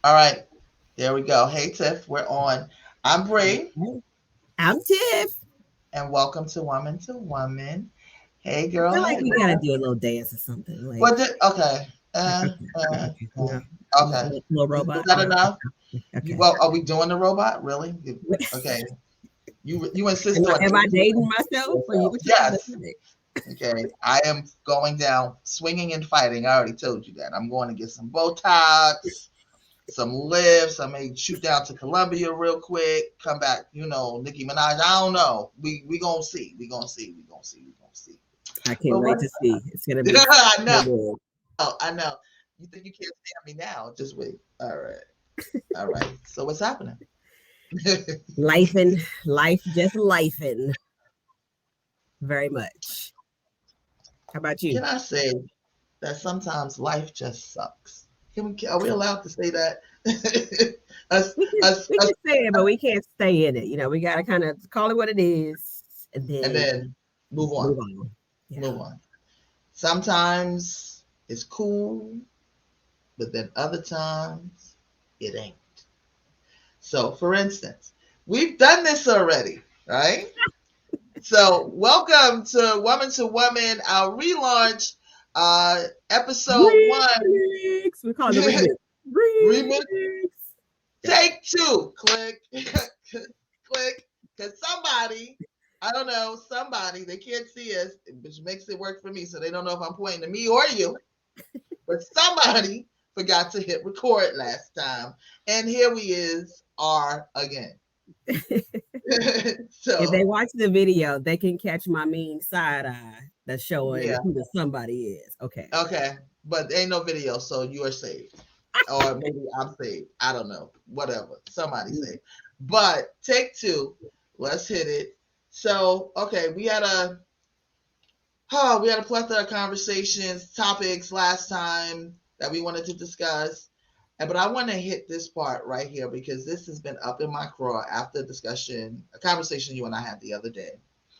All right, there we go. Hey, Tiff, we're on. I'm Bree, Okay. I'm Tiff. and welcome to Woman to Woman. Hey, I girl. feel Hey, like we gotta girl. do a little dance or something. Like, What did? Okay. okay, okay, Uh. no, Okay. little Is robot. that No, enough? You okay. well? Are we doing the robot? Really? Okay. You insist on Am I dating dating myself? Or you yourself? what you trying to Yes. say? Okay. I am going down swinging and fighting. I already told you that. I'm going to get some Botox, some lifts. I may shoot down to Colombia real quick. Come back. Nicki Minaj. I don't know. We gonna see. We gonna see. We gonna see. We gonna see. I can't But wait what? to see. It's gonna be I so know. good. I know. You think you can't stand me now? Just wait. All right. All right. So what's happening? Life and life just life and very much. How about you? Can I say that sometimes life just sucks? Are we allowed to say that? us, We can us, we us, can say it, but we can't stay in it. We gotta kind of call it what it is and and then then move on. move on. Yeah. Move on. Sometimes it's cool, but then other times it ain't. So, for instance, we've done this already, right? So, welcome to Woman, our relaunch, episode one. Remix. We call it the remix. Remix. Remix. Yeah. Take two. Click. Click. Because somebody, I don't know, somebody, they can't see us, which makes it work for me. So they don't know if I'm pointing to me or you. But somebody forgot to hit record last time. And here we are again. If they So, watch the video, they can catch my mean side eye that's showing yeah. who the somebody is. Okay. Okay. But ain't no video. So you are saved. Or maybe I'm saved. I don't know. Whatever. Somebody saved. But take two. Let's hit it. So, okay, we had a plethora of conversations, topics last time that we wanted to discuss. But I want to hit this part right here because this has been up in my craw after a conversation you and I had the other day.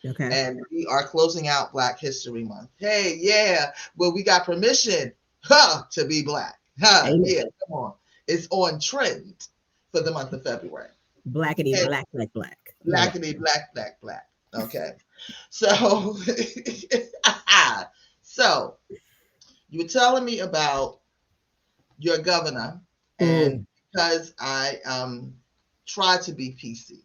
Okay. And we are closing out Black History Month. Hey, yeah, well, we got permission to be black. Yeah, Amen. come on. It's on trend for the month of February. Blackity Hey, black, black, black. Love it. blackity, black, black, black. Okay. So, so you were telling me about your governor, Mm, and because I try to be PC,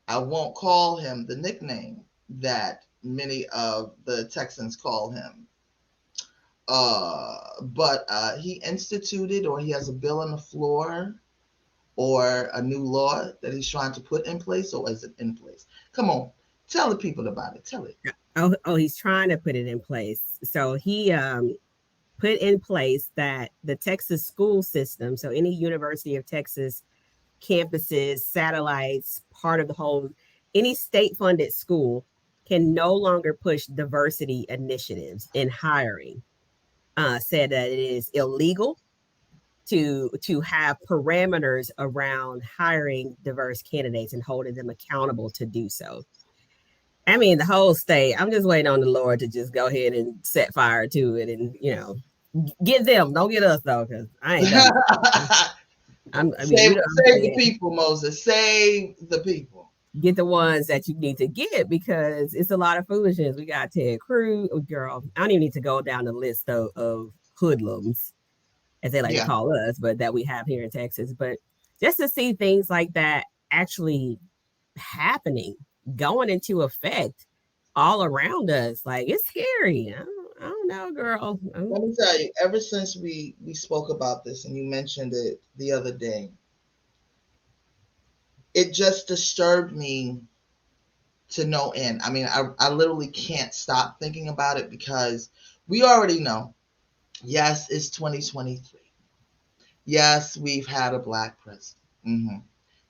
I won't call him the nickname that many of the Texans call him. But he instituted, or he has a bill on the floor, or a new law that he's trying to put in place, or is it in place? Come on, tell the people about it. Tell it. oh, he's trying to put it in place. So he put in place that the Texas school system, so any University of Texas campuses, satellites, part of the whole, any state funded school can no longer push diversity initiatives in hiring. Said that it is illegal to have parameters around hiring diverse candidates and holding them accountable to do so. I mean, the whole state. I'm just waiting on the Lord to just go ahead and set fire to it, and get them. Don't get us though, because I ain't done that. I mean, save, I'm save the saying people, Moses. Save the people. get the ones that you need to get because it's a lot of foolishness. We got Ted Cruz, oh, girl. I don't even need to go down the list of hoodlums, as they like to Yeah. call us, but that we have here in Texas. But just to see things like that actually happening, going into effect all around us, like it's scary. I don't know, girl. Let me tell you, ever since we spoke about this and you mentioned it the other day, it just disturbed me to no end. I mean, I literally can't stop thinking about it because we already know, yes, it's 2023. Yes, we've had a black president. Hmm.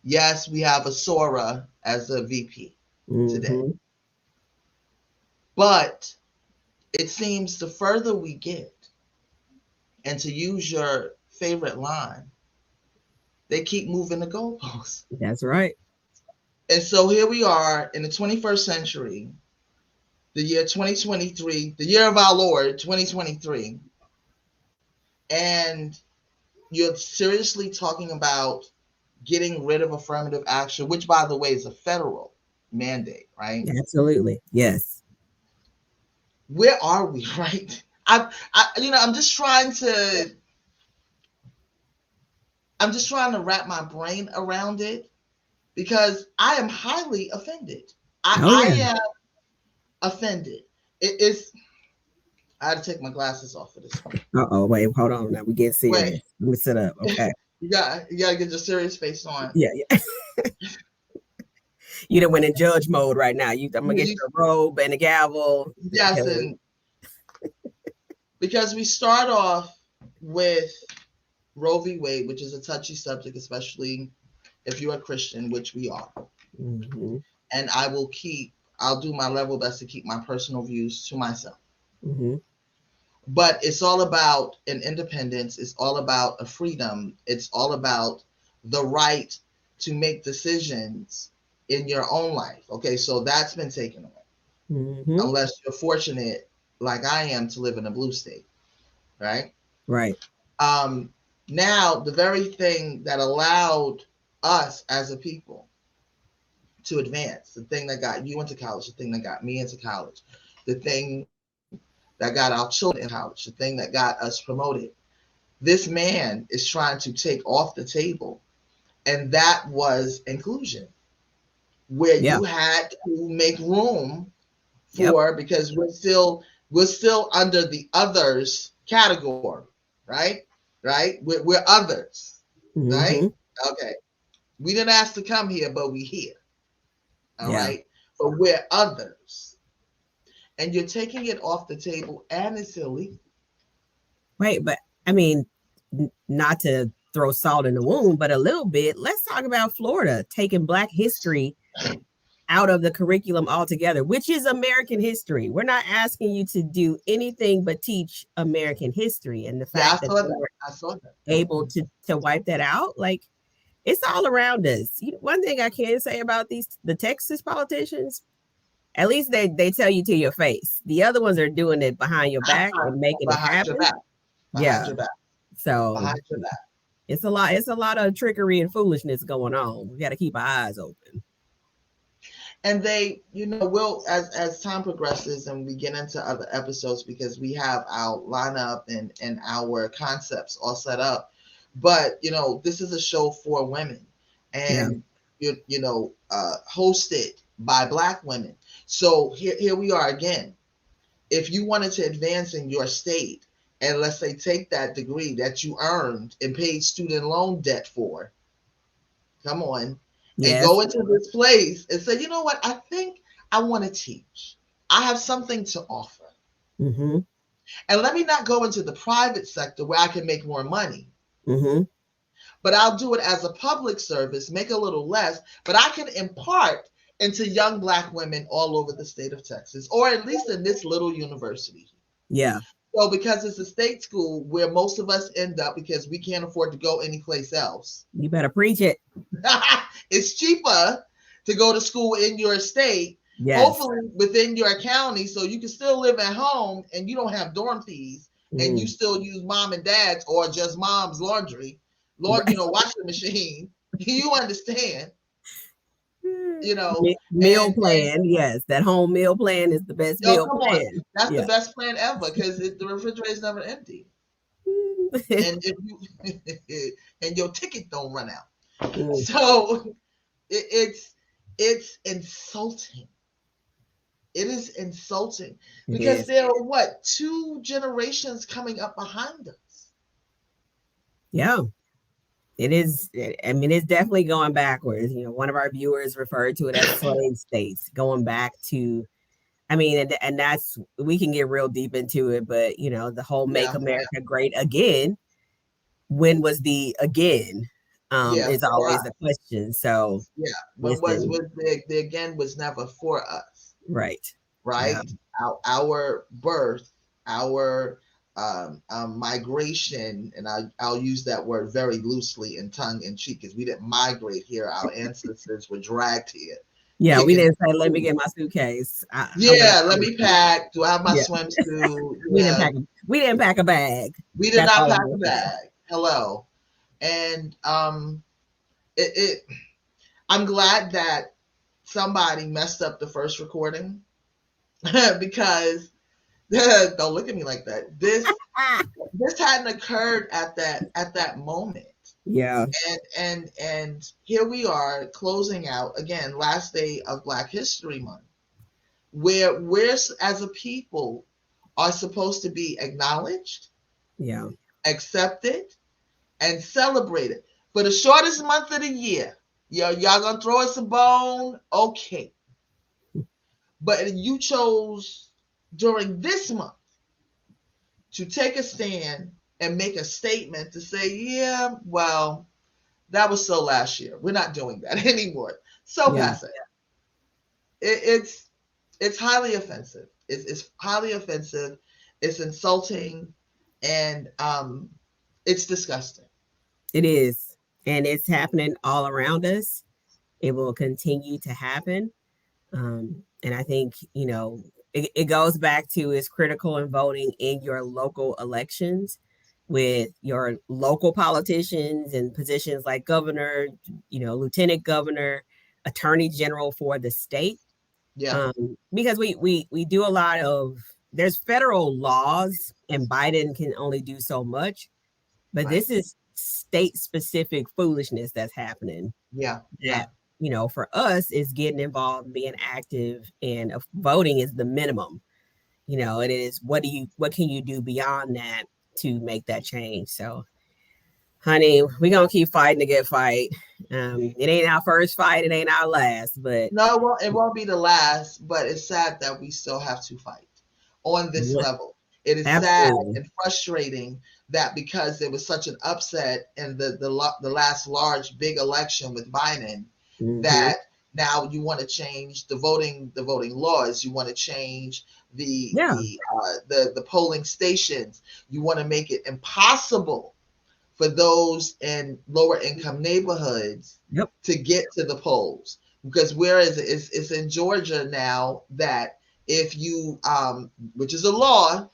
Yes, we have a Sora as a VP today. Mm-hmm. But it seems the further we get, and to use your favorite line, they keep moving the goalposts. That's right. And so here we are in the 21st century, the year 2023, the year of our Lord 2023, and you're seriously talking about getting rid of affirmative action, which, by the way, is a federal mandate, right? Absolutely. Yes. Where are we, right? I'm just trying to, wrap my brain around it because I am highly offended. Oh I yeah. am offended. It's. I had to take my glasses off for this one. Uh-oh, wait, hold on now. We get Wait, serious. Let me sit up. Okay. you gotta get your serious face on. Yeah, yeah. You done went in judge mode right now. I'm gonna get You- your robe and a gavel. yes, and because we start off with Roe v. Wade, which is a touchy subject, especially if you're a Christian, which we are. Mm-hmm. And I'll do my level best to keep my personal views to myself. Mm-hmm. But it's all about an independence. It's all about a freedom. It's all about the right to make decisions in your own life. Okay, so that's been taken away. Mm-hmm. Unless you're fortunate, like I am, to live in a blue state, right? Right. Um, Now, the very thing that allowed us as a people to advance, the thing that got you into college, the thing that got me into college, the thing that got our children in college, the thing that got us promoted, this man is trying to take off the table. And that was inclusion, where Yeah. you had to make room Yep. for, because we're still under the others category, right? Right? We're others, right? Mm-hmm. Okay. We didn't ask to come here, but we here. All Yeah. right. But we're others. And you're taking it off the table and it's illegal. Right. But I mean, not to throw salt in the wound, but a little bit. Let's talk about Florida taking Black history out of the curriculum altogether, which is American history. We're not asking you to do anything but teach American history. And the Yeah, I fact that saw they that. were I saw that. able to wipe that out, like it's all around us. One thing I can say about the Texas politicians, at least they tell you to your face. The other ones are doing it behind your back and making it Behind your happen. back. Behind Yeah. your back. So Behind your back. it's a lot of trickery and foolishness going on. We got to keep our eyes open. And they, will, as time progresses and we get into other episodes, because we have our lineup and our concepts all set up. But this is a show for women, Yeah. and hosted by Black women. So here we are again. If you wanted to advance in your state, and let's say take that degree that you earned and paid student loan debt for, come on, and Yes. go into this place and say, you know what, I think I want to teach. I have something to offer. Mm-hmm. And let me not go into the private sector where I can make more money, Mm-hmm. but I'll do it as a public service, make a little less, but I can impart into young Black women all over the state of Texas, or at least in this little university. Yeah. So because it's a state school where most of us end up because we can't afford to go anyplace else, You better preach it. it's cheaper to go to school in your state, Yes. hopefully within your county, so you can still live at home and you don't have dorm fees, and you still use mom and dad's or just mom's laundry, Right. washing machine. You understand, you know, Meal and plan. Yes. That home meal plan is the best oh, meal come on, plan. that's the Yeah. best plan ever because the refrigerator is never empty, and if you and your ticket don't run out. So it's insulting. It is insulting It because is. there are what, 2 generations coming up behind us. Yeah. It is. I mean, it's definitely going backwards. One of our viewers referred to it as slave states, going back to, I mean, and that's, we can get real deep into it, but, the whole Make Yeah, America Great Again, when was the again? yeah, Is for always us. the question. So, Yeah, when listen, was the again was never for us, right. Yeah. right? Our birth, our migration, and I'll use that word very loosely and tongue in cheek because we didn't migrate here. Our ancestors were dragged here, Yeah. We kicking. didn't say, let me get my suitcase. I went Yeah, let me pack. Do I have my Yeah. swimsuit? We didn't Yeah, pack. We didn't pack a bag. we did That's not all pack I'm a gonna say. bag. Hello. And it I'm glad that somebody messed up the first recording because don't look at me like that. This hadn't occurred at that moment. Yeah. And here we are closing out again, last day of Black History Month, where we're as a people are supposed to be acknowledged, Yeah. accepted, and celebrated for the shortest month of the year. Y'all gonna throw us a bone? Okay. But you chose during this month to take a stand and make a statement to say, yeah, well, that was so last year. We're not doing that anymore. So Yeah. passive. It's highly offensive. It's highly offensive. It's insulting, and it's disgusting. It is. And it's happening all around us. It will continue to happen. And I think, it goes back to is critical in voting in your local elections with your local politicians and positions like governor, lieutenant governor, attorney general for the state. Yeah, Because we do a lot of there's federal laws and Biden can only do so much, but right. this is state specific foolishness that's happening Yeah, yeah, that for us is getting involved, being active, and voting is the minimum. It is what can you do beyond that to make that change. So honey, we're gonna keep fighting to get fight. It ain't our first fight, it ain't our last, but no, it won't be the last, but it's sad that we still have to fight on this what level. It is sad absolutely. and frustrating that because there was such an upset in the last large big election with Biden, Hmm. that now you want to change the voting laws. You want to change Yeah. the polling stations. You want to make it impossible for those in lower income neighborhoods Yep. to get to the polls. Because whereas it's in Georgia now that if you, which is a law,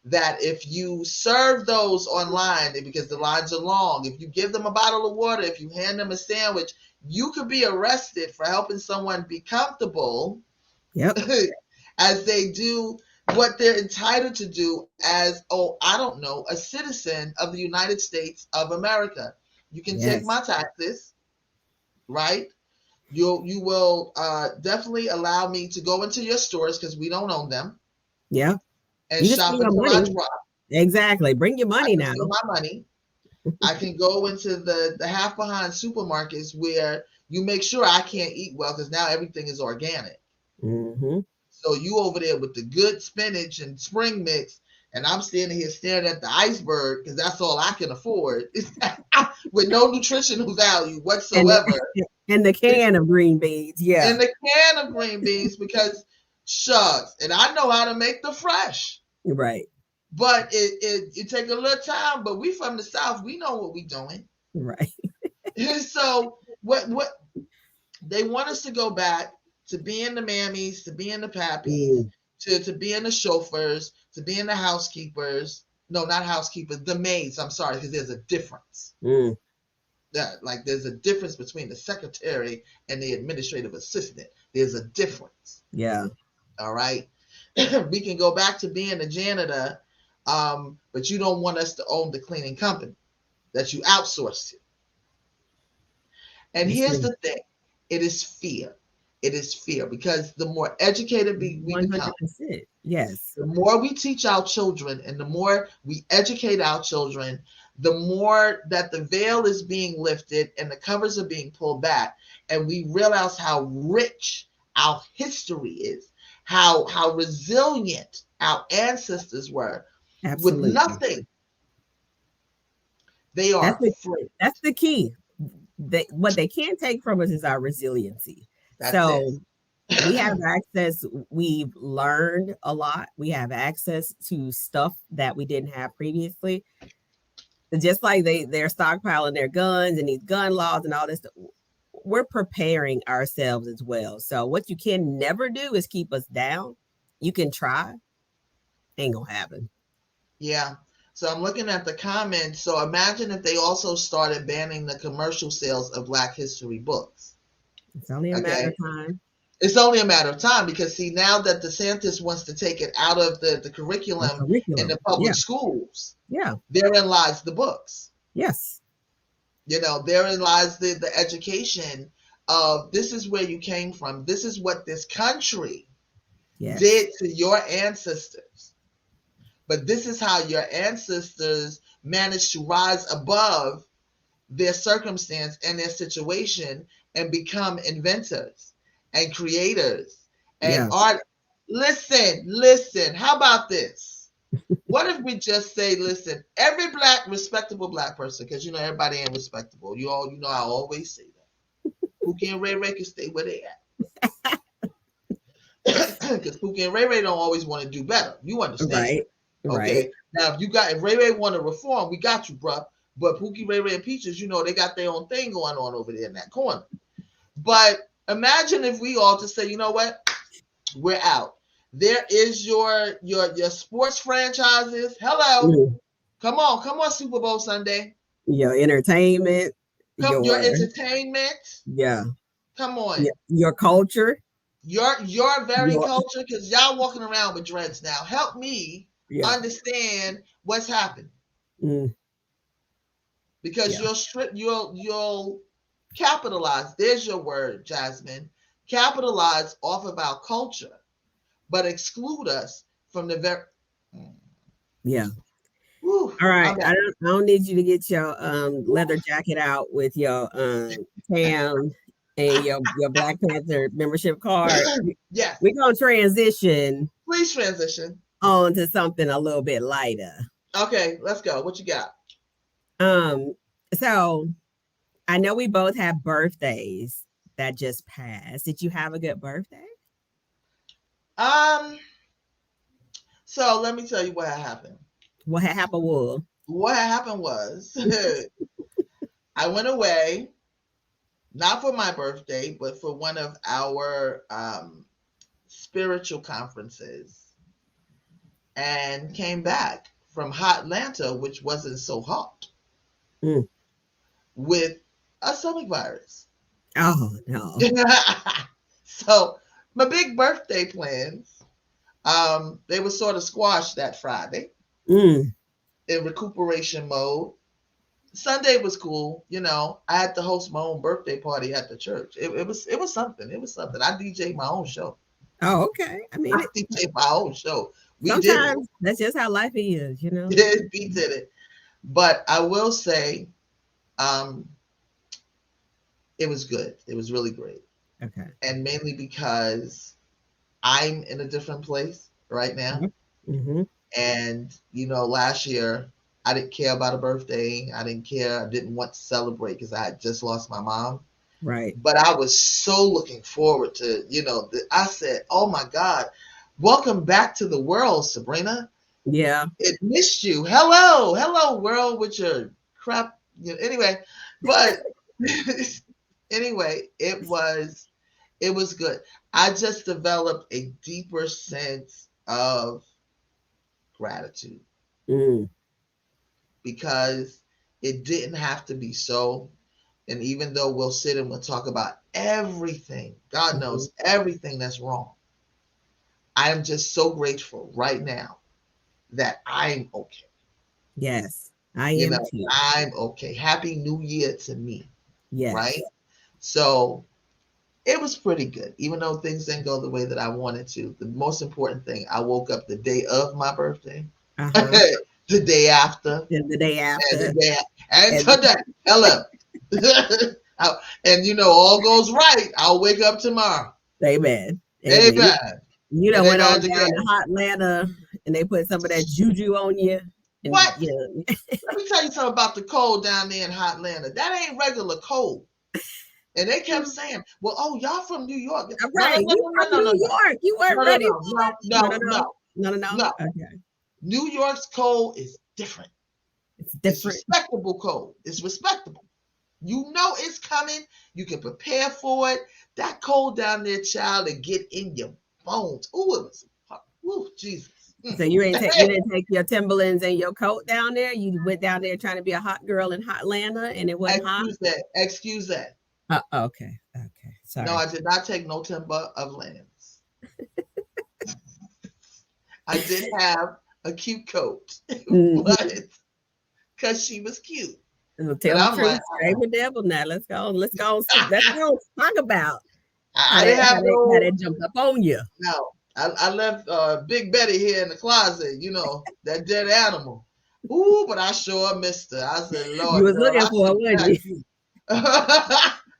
that if you serve those online, because the lines are long, if you give them a bottle of water, if you hand them a sandwich, you could be arrested for helping someone be comfortable Yep. as they do what they're entitled to do as, oh, I don't know, a citizen of the United States of America. You can take Yes. my taxes, right? You will definitely allow me to go into your stores because we don't own them Yeah. and You can spend shop your until I money. drop. Exactly. Bring your I money can now. spend my money. I can go into the half behind supermarkets where you make sure I can't eat well because now everything is organic. Hmm. So you over there with the good spinach and spring mix, and I'm standing here staring at the iceberg because that's all I can afford with no nutritional value And whatsoever. the, and the can of green beans. Yeah. And the can of green beans because shucks, and I know how to make the fresh. Right. But it take a little time. But we from the South, we know what we doing. Right. So what they want us to go back to being the mammies, to being the pappies, Mm, to being the chauffeurs, to being the housekeepers. No, not housekeepers, the maids. I'm sorry, because there's a difference. mm, Like there's a difference between the secretary and the administrative assistant. There's a difference. yeah. All right. We can go back to being a janitor, but you don't want us to own the cleaning company that you outsource to. And It's here's the thing, it is fear. It is fear because the more educated we become, 100%. Yes. the more we teach our children and the more we educate our children, the more that the veil is being lifted and the covers are being pulled back. And we realize how rich our history is, how resilient our ancestors were. With Absolutely. nothing, they That's are the free. that's the key. What they can't take from us is our resiliency. That's it. So we have access. We've learned a lot. We have access to stuff that we didn't have previously. Just like they're stockpiling their guns and these gun laws and all this stuff, we're preparing ourselves as well. So what you can never do is keep us down. You can try, ain't gonna happen. Yeah. So I'm looking at the comments. So imagine if they also started banning the commercial sales of Black History books. It's only a matter Okay. of time. It's only a matter of time because, see, now that DeSantis wants to take it out of the The curriculum in the curriculum. public Yeah. schools, Yeah. therein lies the books. Yes. Therein lies the education of this is where you came from. This is what this country Yes. did to your ancestors. But this is how your ancestors managed to rise above their circumstance and their situation and become inventors and creators and Yeah. art. Listen. How about this? What if we just say, listen, every respectable black person, because everybody ain't respectable. I always say that. Pookie and Ray Ray can stay where they at. Because Pookie and Ray Ray don't always want to do better. You understand? Right. Right. Okay. Now, if Ray Ray want to reform, we got you, bruh. But Pookie, Ray Ray, and Peaches, they got their own thing going on over there in that corner. But imagine if we all just say, you know what? We're out. There is your sports franchises. Hello. Mm. Come on, Super Bowl Sunday. Your entertainment, Come your your entertainment. yeah, Come on. your culture, Your very your culture, because y'all walking around with dreads now. Help me yeah, understand what's happened. mm, Because yeah, you'll capitalize. There's your word, Jasmine. Capitalize off of our culture, but exclude us from the very. yeah. Whew, All right, I'm at, I don't need you to get your leather jacket out with your tam and your Black Panther membership card. yes. We're gonna transition Please transition. on to something a little bit lighter. Okay, let's go. What you got? Um, so I know we both have birthdays that just passed. Did you have a good birthday? Um. So let me tell you what happened. What had happened was What happened was I went away, not for my birthday, but for one of our spiritual conferences, and came back from hot Atlanta, which wasn't so hot, mm. with a stomach virus. Oh no. So my big birthday plans, they were sort of squashed that Friday Mm. in recuperation mode. Sunday was cool. I had to host my own birthday party at the church. It was something. It was something. I DJ'd my own show. Oh, okay. I mean, I DJ'd my own show. We did it. sometimes that's just how life is, you know. We did it. But I will say, um, it was good. It was really great. Okay. And mainly because I'm in a different place right now. Mm-hmm. And, last year I didn't care about a birthday. I didn't care. I didn't want to celebrate because I had just lost my mom. Right. But I was so looking forward to, I said, oh my God, welcome back to the world, Sabrina. Yeah. It missed you. Hello, world with your crap. Anyway, but anyway, it was good. I just developed a deeper sense of gratitude Mm. because it didn't have to be so. And even though we'll sit and we'll talk about everything, God Mm-hmm. knows everything that's wrong, I am just so grateful right now that I'm okay. Yes, I You am know, too. I'm okay. Happy New Year to me, right? Yes. So it was pretty good, even though things didn't go the way that I wanted to. The most important thing, I woke up the day of my birthday, Uh-huh. the day after, And the day and after. the day and And today. Hello. And all goes right, I'll wake up tomorrow. amen. Amen. Amen. You And know, went on amen down again. to Hot Atlanta and they put some of that juju on you. And What? you know, Let me tell you something about the cold down there in Hot Atlanta. That ain't regular cold. And they kept saying, well, oh, y'all from New York. all No, no, right, no, you no, from no, no, New no, York. You weren't no, no, ready no, for no, it. No, no, no, no. no, No, no, no. no. Okay. New York's cold is different. It's It's different. respectable cold. It's respectable. You know it's coming. You can prepare for it. That cold down there, child, to get in your bones. Ooh, it was, ooh, Jesus. So you didn't take your Timberlands and your coat down there. You went down there trying to be a hot girl in Hotlanta, and it wasn't hot. Excuse that. Excuse that. Okay, No, sorry. I did not take no timber of lands. I did have a cute coat, Mm-hmm. but because she was cute. But Tell the I'm like, truth, shame the devil. Now let's go talk about how I that didn't have how that how no, that jumped up on you. no. I left Big Betty here in the closet, that dead animal. Ooh, but I sure missed her. I said, You Lord, was girl, looking I for should it, have wasn't had you? you.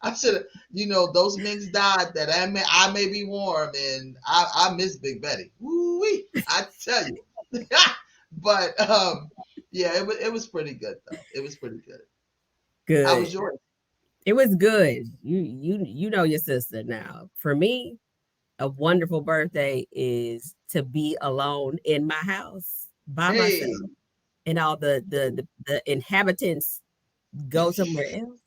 I should have, those minks died that I may be warm, and I miss Big Betty. Woo wee, I tell you. But yeah, it was pretty good though. It was pretty good. How Good. was yours? It was good. You know your sister now. For me, a wonderful birthday is to be alone in my house by myself, Hey, and all the inhabitants go somewhere else.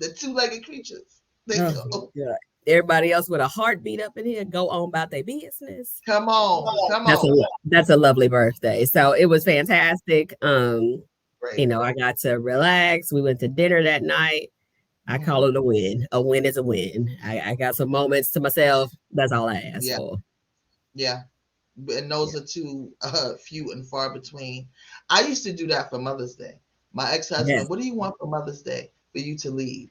the two-legged creatures. They Oh go. my god! Everybody else with a heartbeat up in here go on about their business. Come on, come That's a on. that's a lovely birthday. So it was fantastic. Great. I got to relax. We went to dinner that night. I call Hmm. it a win. A win is a win. I got some moments to myself. That's all I asked Yeah, for. yeah. And those Yeah. are too few and far between. I used to do that for Mother's Day. My Yes. ex-husband, what do you want for Mother's Day? For you to leave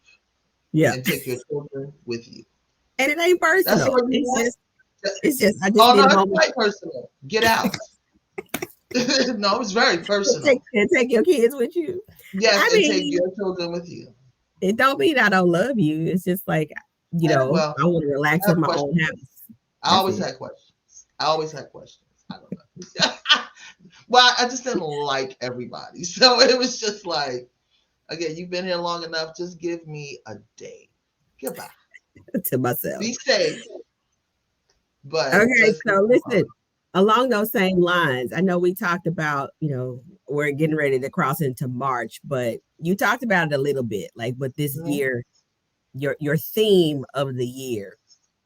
Yeah. and take your children with you. And it ain't That's personal. all you It's want? just it's just I just Oh need no, a it's moment quite personal. Get out. No, it's very to take personal. and take your kids with you. Yes, I and take mean, your children with you. it don't mean I don't love you. It's just like, Well, I want to relax I in have my own questions. house. I That's always it. had questions. I always had questions. I don't know. Well, I just didn't like everybody. So it was just like, okay, you've been here long enough. Just give me a day. Goodbye. To myself. Be safe, but Okay, just leave so me alone. listen, along those same lines, I know we talked about, we're getting ready to cross into March, but you talked about it a little bit, like with this Mhm. year, your theme of the year,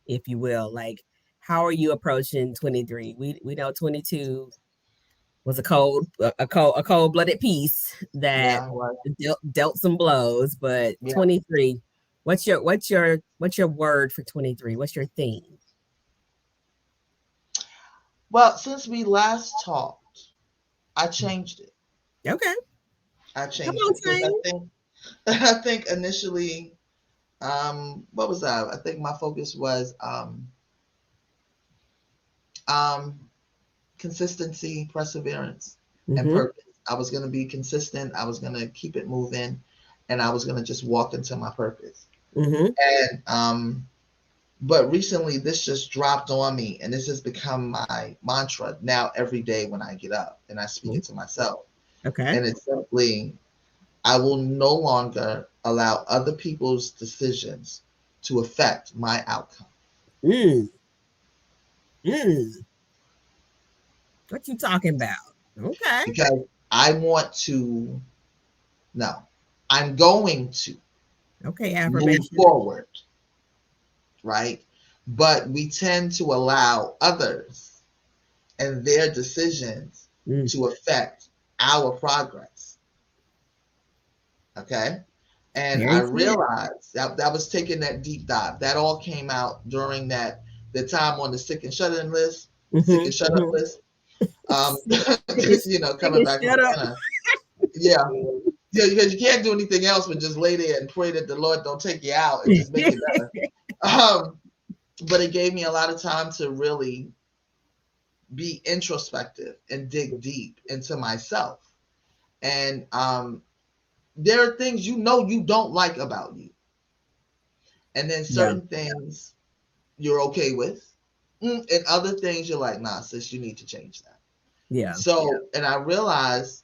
if you will, like how are you approaching 23? We know 22 was a cold blooded piece that Yeah, well, dealt some blows, but yeah. 23, what's your word for 23? What's your theme? Well, since we last talked, I changed it. Okay, I come changed on, it because I Train. think I think initially, what was that? I think my focus was um, consistency, perseverance, and Mm-hmm. purpose. I was going to be consistent. I was going to keep it moving, and I was going to just walk into my purpose. Mm-hmm. And but recently, this just dropped on me, and this has become my mantra now every day when I get up and I speak it to myself. Okay. And it's simply, I will no longer allow other people's decisions to affect my outcome. Mm. Mm. What you talking about? Okay. Because I want to, no, I'm going to Okay. move Affirmation. forward, right? But we tend to allow others and their decisions Mm. to affect our progress. Okay. And I Very true. realized that was taking that deep dive. That all came out during the time on the sick Mm-hmm. and shut up Mm-hmm. list. Take it, take Coming it, back from shut up. Atlanta. Yeah. Yeah, because you can't do anything else but just lay there and pray that the Lord don't take you out and just make it better. Um, but it gave me a lot of time to really be introspective and dig deep into myself. And there are things you don't like about you, and then Yeah. certain things you're okay with, and other things you're like, nah, sis, you need to change that. Yeah. So, and I realized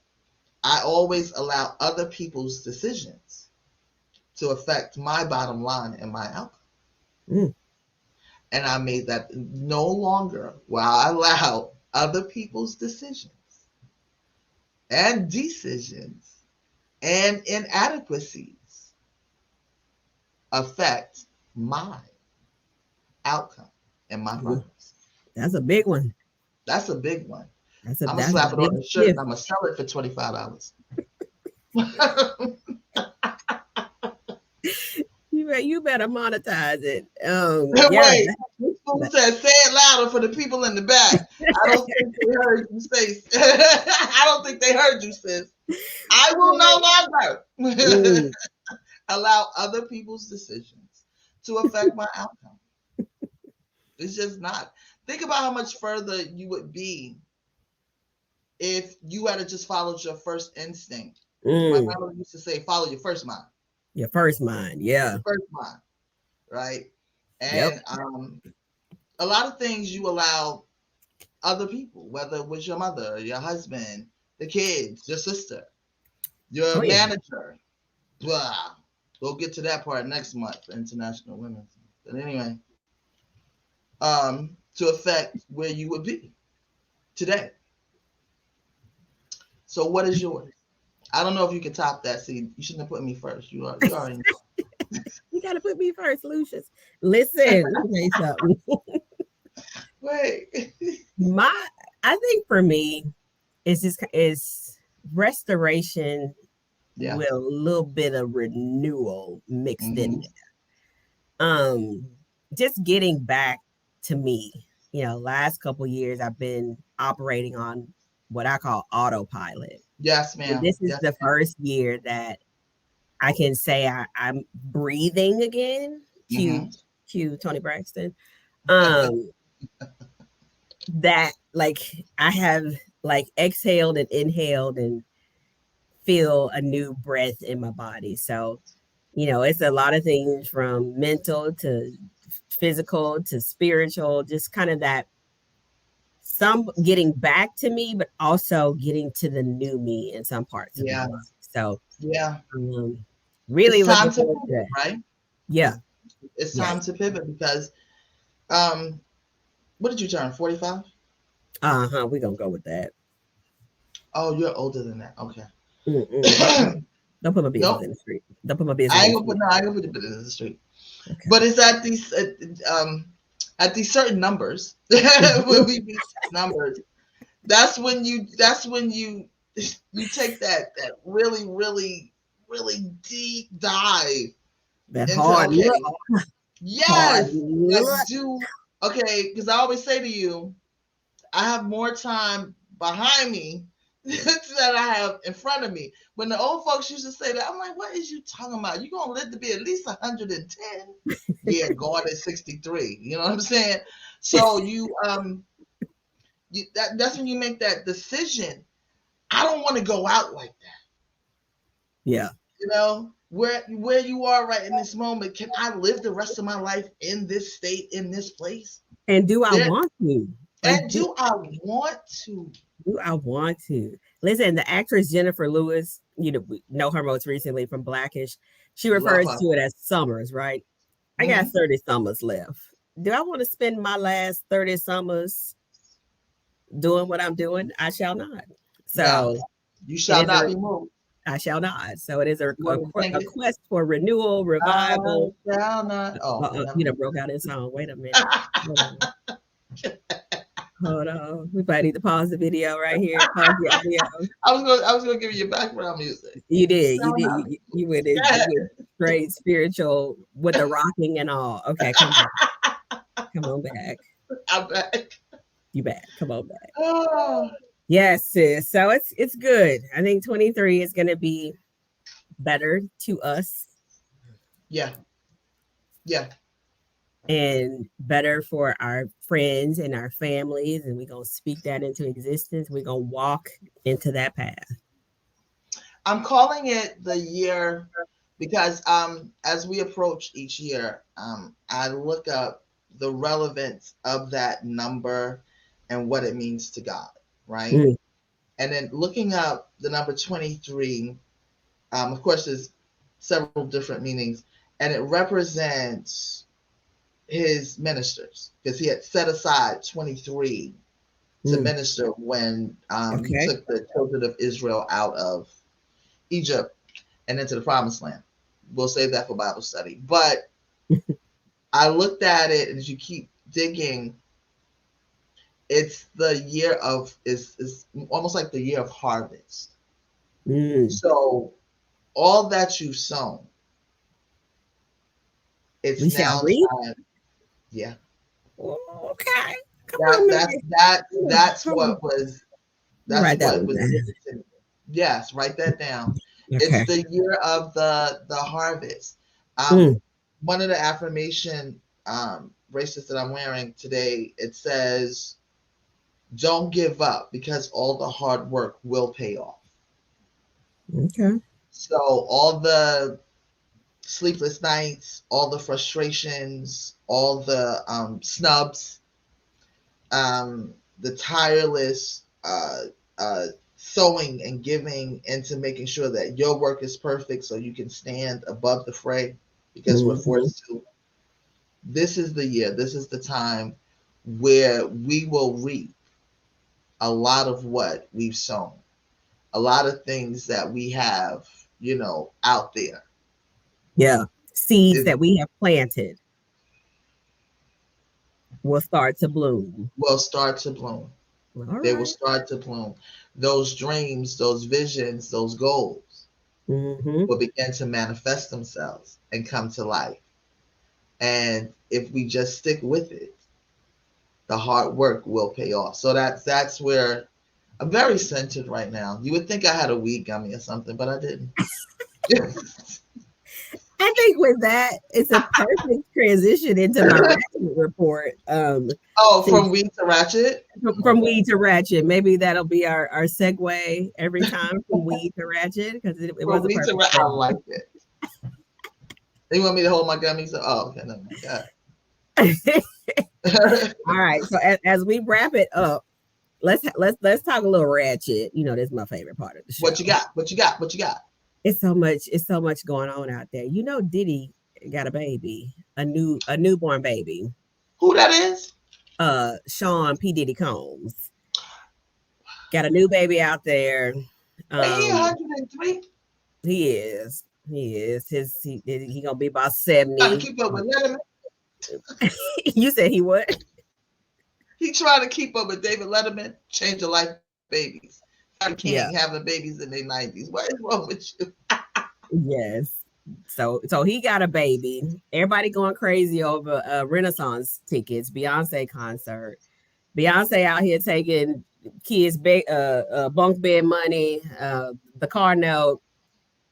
I always allow other people's decisions to affect my bottom line and my outcome. Mm. And I made that no longer will I allow other people's decisions and decisions and inadequacies affect my outcome and my Ooh, progress. that's a big one. That's a big one I'm gonna that's a slap it big on a shirt and shift. I'm gonna sell it for $25. You better monetize it. Yeah. Wait, this fool said, "Say it louder for the people in the back." I don't think they heard you say. I don't think they heard you, sis. I will no longer Mm, allow other people's decisions to affect my outcome. It's just not. Think about how much further you would be if you had to just followed your first instinct. My mm. grandmother used to say, "Follow your first mind." Your first mind. Yeah. Your first mind, right? Yep. And a lot of things you allow other people, whether it was your mother, your husband, the kids, your sister, your Oh yeah. manager. Blah. We'll get to that part next month for International Women's Month. But anyway, to affect where you would be today. So what is yours? I don't know if you can top that. See, you shouldn't have put me first. You already You gotta put me first, Lucius. Listen, let me tell you something. wait. My I think for me, it's just is restoration Yeah. with a little bit of renewal mixed in Mm-hmm. there. Just getting back to me. Last couple years I've been operating on what I call autopilot. Yes, And ma'am. this is Yes, the ma'am. first year that I can say I'm breathing again. Mm-hmm. Cue Tony Braxton. Um, that like I have like exhaled and inhaled and feel a new breath in my body. So, it's a lot of things from mental to physical to spiritual, just kind of that some getting back to me, but also getting to the new me in some parts of my Yeah. life. So, Yeah. um, It's really time looking to forward to pivot, that. right? Yeah. It's time Yes. to pivot because um what did you turn? 45? Uh-huh. We're gonna go with that. Oh, you're older than that. Okay. Mm-mm. Don't put my business Nope. in the street. Don't put my business I in ain't the gonna put street. no. I ain't gonna put it in the street. Okay. But it's at these certain numbers when we reach these numbers. That's when you take that really deep dive That into hard look. okay, Hard yes, look. let's do okay. Because I always say to you, I have more time behind me than I have in front of me. When the old folks used to say that, I'm like, what is you talking about? You gonna live to be at least 110? Yeah, God is 63. You know what I'm saying? So that's when you make that decision. I don't want to go out like that. Yeah. You know, where you are right in this moment, can I live the rest of my life in this state, in this place? And do I There want to? Like, and do I want to? do I want to? Listen, the actress Jennifer Lewis, we know her most recently from Blackish. She Love refers her. to it as summers, right? I got Hmm. 30 summers left. Do I want to spend my last 30 summers doing what I'm doing? I shall not. No, So you it shall is not be moved. I shall not. So it is You want me to sing a it? quest for renewal, I revival. shall not. Oh, never mind. Broke out in song. Wait a minute. Hold on. Hold on. We might need to pause the video right here. Pause the audio. I was gonna give you background music. You did. You Shall did. not be You moved. went Yeah, straight spiritual with the rocking and all. Okay, come back. Come on back. I'm back. You back. Come on back. Oh, Yes, sis. So it's good. I think 23 is gonna be better to us yeah, yeah. and better for our friends and our families. And we're gonna speak that into existence. We're gonna walk into that path. I'm calling it the year because as we approach each year, I look up the relevance of that number and what it means to God, right? Mm, And then looking up the number 23, of course, there's several different meanings, and it represents his ministers because he had set aside 23 to mm. minister when he Okay. took the children of Israel out of Egypt and into the promised land. We'll save that for Bible study. But I looked at it, and as you keep digging, it's the year of is almost like the year of harvest. Mm. So all that you've sown, it's We shall now reap. time. Yeah, Okay. Come that on, that's man. that's that's Hold on. what was Let me that's write that what one was down. given to me. Yes, write that down. It's Okay. the year of the harvest. Mm. One of the affirmation bracelets that I'm wearing today, it says, "Don't give up because all the hard work will pay off." Okay. So all the sleepless nights, all the frustrations, all the snubs, the tireless sowing and giving into making sure that your work is perfect so you can stand above the fray because we're Mm-hmm. forced to. This is the year, this is the time where we will reap a lot of what we've sown, a lot of things that we have, out there. Yeah. Seeds It that we have planted will start to bloom. will start to bloom. All They will right. start to bloom. Those dreams, those visions, those goals Mm-hmm. will begin to manifest themselves and come to life. And if we just stick with it, the hard work will pay off. So that's where I'm very centered right now. You would think I had a weed gummy or something, but I didn't. I think with that, it's a perfect transition into my ratchet report. Oh, from Since weed to ratchet? from Okay. weed to ratchet, maybe that'll be our segue every time from weed to ratchet because it From was a weed to perfect ratchet, I segue. like it. You want me to hold my gummies? Oh, okay, never mind. All right. So as we wrap it up, let's talk a little ratchet. You know, this is my favorite part of the What you show. got? What you got? What you got? It's so much going on out there. You know, Diddy got a baby, a newborn baby. Who that is? Sean P. Diddy Combs got a new baby out there. Ain't he Um, 103? he is he gonna be about Trying to 70. keep up with Letterman. You said he what? He trying to keep up with David Letterman. Change of life babies. Larry Yeah. King having babies in their 90s. What is wrong with you? Yes. So he got a baby. Everybody going crazy over Renaissance tickets, Beyonce concert. Beyonce out here taking kids bunk bed money, the car note,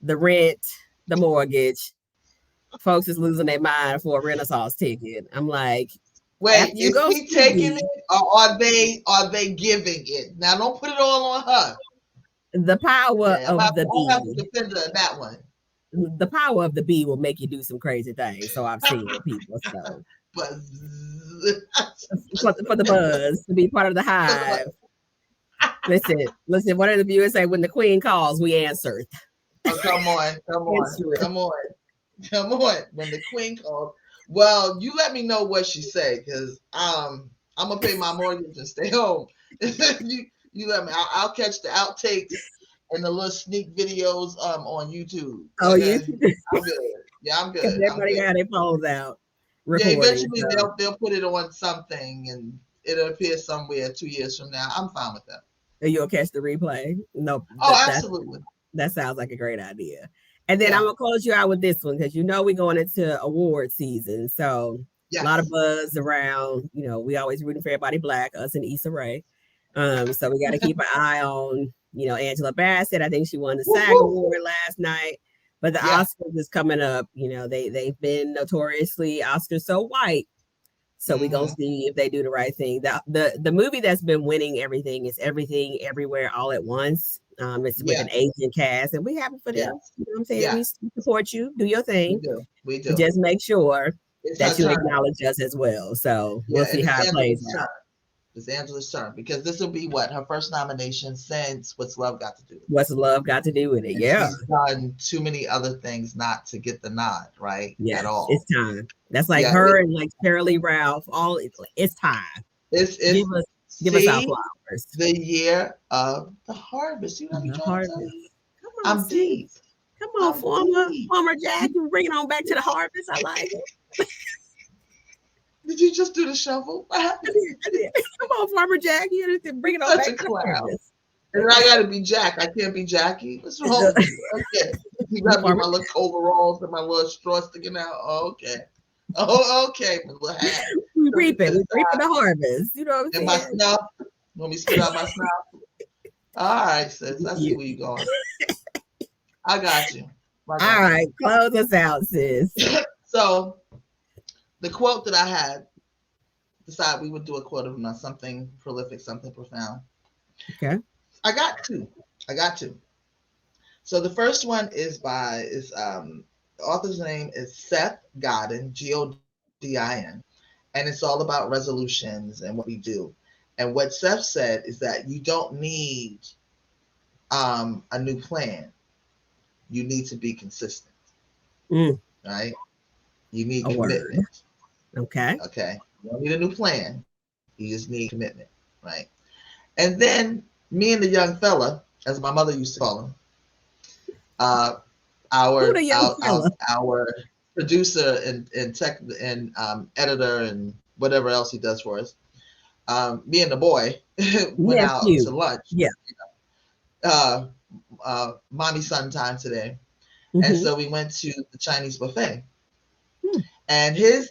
the rent, the mortgage. Folks is losing their mind for a Renaissance ticket. I'm like, after Wait, you is go he see taking it or are they giving it? Now don't put it all on her. the power Okay, of the I'll have to bee, defend her in that one. the power of the bee will make you do some crazy things. So I've seen with people. So But for the buzz to be part of the hive. Listen. One of the viewers say, "When the queen calls, we answer." oh, come on, come on, Answer it. come on, come on. When the queen called, well, you let me know what she say because I'm gonna pay my mortgage and stay home. You let me. I'll catch the outtakes and the little sneak videos on YouTube. Oh, you Okay, I'm good. Yeah, I'm because good. I'm everybody good. got their phones out Yeah, recording. eventually So they'll put it on something and it'll appear somewhere 2 years from now. I'm fine with that. you'll catch the replay. No, Oh, absolutely. that sounds like a great idea. And then I'm Yeah. gonna close you out with this one because you know we're going into award season. So a lot of Yes. buzz around. You know, we always rooting for everybody black, us and Issa Rae. So we got to keep an eye on, Angela Bassett. I think she won the Woo SAG woo. award last night. But the Yeah. Oscars is coming up. You know, they've been notoriously Oscars so white. So we gonna Mm-hmm. see if they do the right thing. The movie that's been winning everything is Everything Everywhere All at Once. It's with Yeah. an Asian cast, and we happy for them. Yes. You know what I'm saying? We Yeah. support you. Do your We thing. do. We But do. just make sure It's her that you turn. acknowledge us as well. So we'll Yeah, see and it's how it plays Angela's turn. out. It's Angela's turn because this will be what her first nomination since What's Love Got to Do with It. What's love got to do with it? And Yeah. she's done too many other things not to get the nod, right? Yeah, At all. it's time. That's like Yeah. her and like Shirley Ralph. It's time. It's Give us our see flowers. the year of the harvest. You know what I be The trying to tell harvest. you? Come on, I'm sis. deep. Come on, I'm deep. former Jack. You bring it on back to the harvest. I like it. Did you just do the shovel? What I happened? did. I did. Come on, Farmer Jack. You need to bring it on Such back a to the clown. harvest. And I gotta be Jack. I can't be Jackie. What's wrong with you? Okay. You You gotta be farmer. my little overalls and my little straw sticking out. Oh, okay. Oh, okay. My little hat. We Put me reaping. to the We reaping side. the harvest. You know what I'm And my saying? snuff. Let me spit out my snuff. All right, sis. I see You, where you're going. I got you. I all got right, close us out, sis. you. So the quote that I had decided we would do a quote of something prolific, something profound. Okay. I got two. I got two. So the first one the author's name is Seth Godin, Godin, and it's all about resolutions and what we do. And what Seth said is that you don't need a new plan. You need to be consistent, Mm, right? You need a word. commitment. Okay. Okay. You don't need a new plan. You just need commitment, right? And then me and the young fella, as my mother used to call him, uh, Who the young fella? our producer and tech and editor and whatever else he does for us. Me and the boy went out Nephew. to lunch. Yeah. Uh, mommy son time today, and Mm-hmm. so we went to the Chinese buffet. Hmm. And his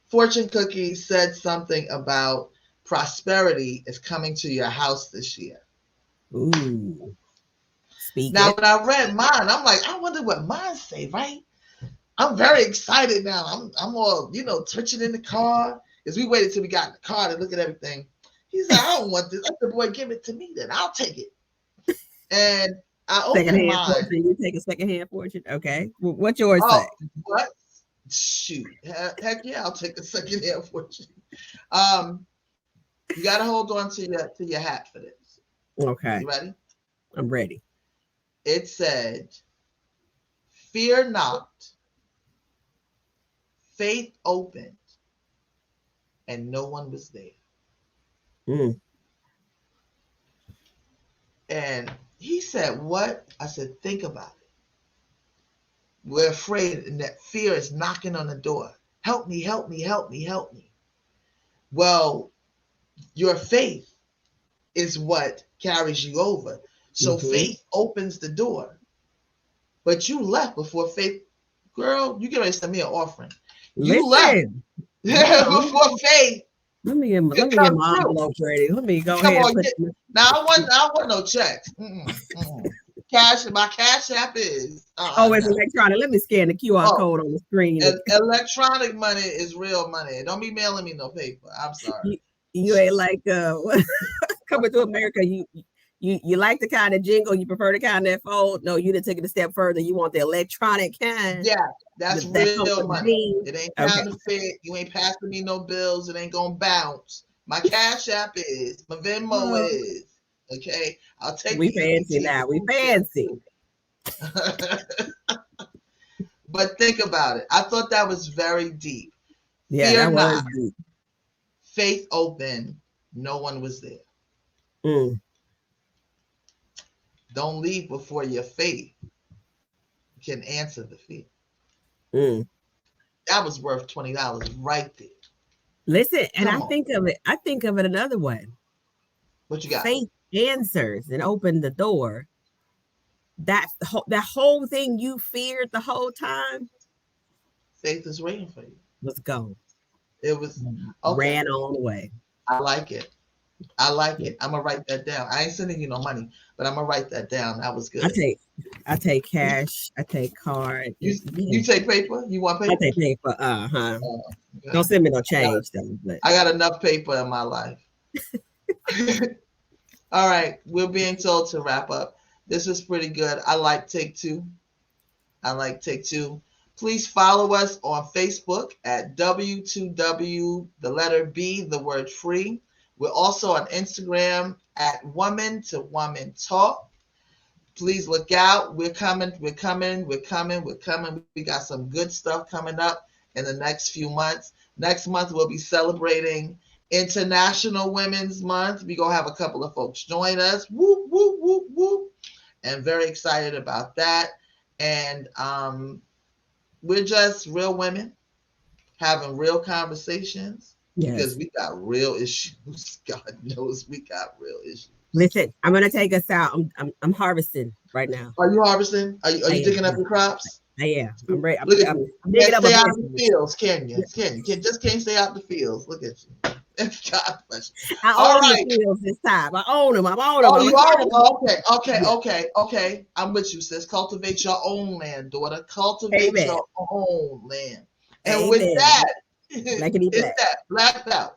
fortune cookie said something about prosperity is coming to your house this year. Ooh. Speak Now, it. when I read mine, I'm like, I wonder what mine say, right? I'm very excited now. I'm all, twitching in the car because we waited till we got in the car to look at everything. He said, I don't want this. I said, boy, give it to me then. I'll take it. And I opened Secondhand mine. fortune. You take a secondhand fortune. Okay. What's yours Oh, say? what? Shoot. Heck yeah, I'll take a second hand fortune. Um, you gotta hold on to your hat for this. Okay. You ready? I'm ready. It said, fear not, faith opened, and no one was there. Mm. And he said, what? I said, think about it. We're afraid, and that fear is knocking on the door. Help me, help me, help me, help me. Well, your faith is what carries you over. So Mm-hmm. faith opens the door, but you left before faith. Girl, you get ready to send me an offering. You left Listen. Hold on. before faith Let could me get come my through. envelope ready. Let me go Come ahead and on, put. get now. I want no checks. Cash. My cash app is Oh, it's no. electronic. Let me scan the QR Oh, code on the screen. electronic money is real money. Don't be mailing me no paper. I'm sorry. You, you ain't like coming to America. You like the kind of jingle. You prefer the kind that fold. No, you didn't take it a step further. You want the electronic kind Yeah, that's that comes real with the money. bean. It ain't Okay, counterfeit. You ain't passing me no bills. It ain't gonna bounce. My cash app is. My Venmo well, is. Okay, I'll take we the fancy EBT, the now. We food fancy. stamps. But think about it. I thought that was very deep. Yeah, Fear that was not. deep. Faith open. No one was there. Mm, Don't leave before your faith can answer the fear. mm. That was worth $20 right there. Listen, and Come on. I think of it another way. What you got? Faith answers and open the door. That whole thing you feared the whole time Faith is waiting for you. was gone. It was okay. Ran on away. I like it. I like it. I'm gonna write that down. I ain't sending you no money, but I'm gonna write that down. That was I good. take I take cash. I take card. You take paper? You want I paper? take paper. Uh-huh. Okay. Don't send me no I got change though. But I got enough paper in my life. All right, we're being told to wrap up. This is pretty good. I like Take Two. I like Take Two. Please follow us on Facebook at W2W, the letter B, the word free. We're also on Instagram at Woman2Woman Talk. Please look out. We're coming. We're coming. We're coming. We're coming. We got some good stuff coming up in the next few months. Next month, we'll be celebrating International Women's Month. We're going to have a couple of folks join us. Whoop, whoop, whoop, whoop. And very excited about that. And we're just real women having real conversations because Yes. we got real issues. God knows we got real issues. Listen, I'm gonna take us out. I'm harvesting right now. Are you harvesting? Are I you am. digging up your crops? I am. I'm ready. Look at you. I'm Can't digging up a stay out in the business. fields, can you? Can you? Can't stay out in the fields. Look at you. God bless you. I All own the right. fields this time. I own them. I'm on them. Oh, I'm you are? harvesting. Oh, okay, okay, Yeah. okay, okay. I'm with you, sis. Cultivate your own land, daughter. Cultivate Amen. your own land. And with Amen. that, Blackity hit black. that black belt.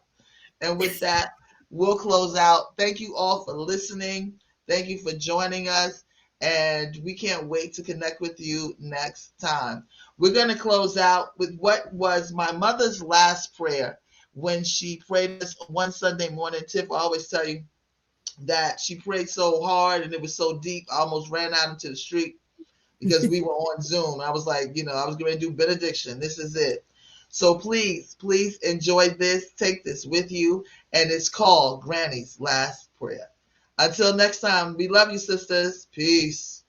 And with that, we'll close out. Thank you all for listening. Thank you for joining us. And we can't wait to connect with you next time. We're going to close out with what was my mother's last prayer when she prayed us one Sunday morning. Tiff, I always tell you that she prayed so hard and it was so deep, I almost ran out into the street because we were on Zoom. I was like, I was going to do benediction. This is it. So please, please enjoy this. Take this with you. And it's called Granny's Last Prayer. Until next time, we love you, sisters. Peace.